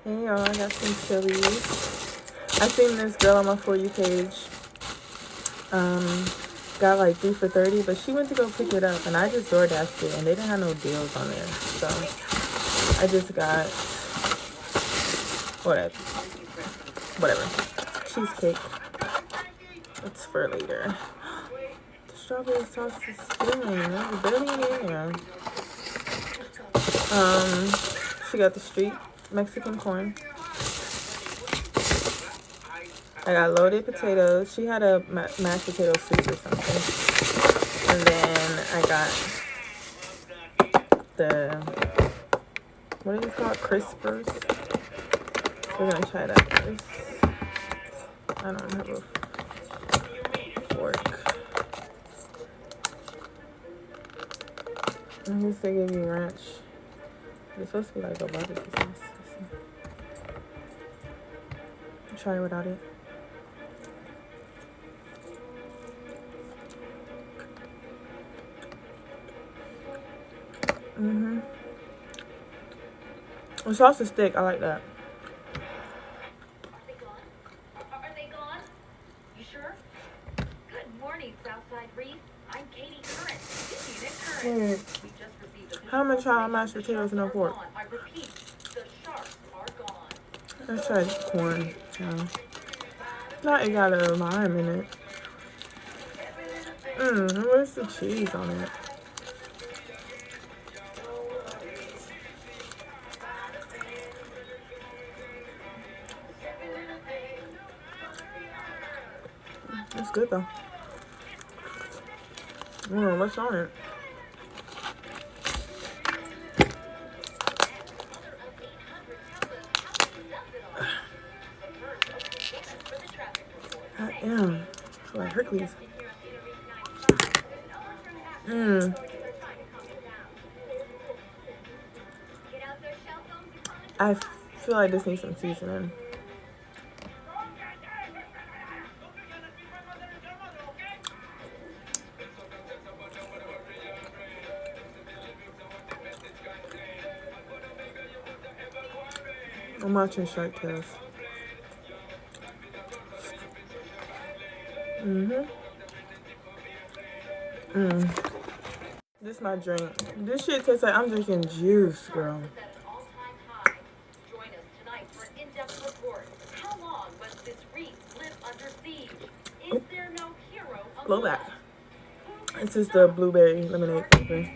Hey y'all, I got some chilies. I seen this girl on my For You page. Got like 3 for $30, but she went to go pick it up, and I just DoorDashed it, and they didn't have no deals on there. So I just got whatever cheesecake. It's for later. The strawberry sauce is spilling. There's barely any in there. She got the street Mexican corn. I got loaded potatoes. She had a mashed potato soup or something. And then I got the, what is it called? Crispers. We're gonna try that first. I don't have a fork. I guess they gave you ranch. It's supposed to be like a barbecue sauce. Try it without it. The sauce is thick. I like that. Are they gone? You sure? Good morning, Southside Reef. I'm Katie Curran. We just received How am I trying mashed potatoes and no pork? I repeat, the sharks are gone. Let's try corn. Not it got a lime in it. Where's the cheese on it? It's good though. What's on it? I am. I feel like Hercules. I feel like this needs some seasoning. I'm watching Shark Tales. This is my drink. This shit tastes like I'm drinking juice, girl. Join us tonight for an in-depth report. How long must this reef live under siege? Is there no hero? Blowback. This is the blueberry lemonade flavor.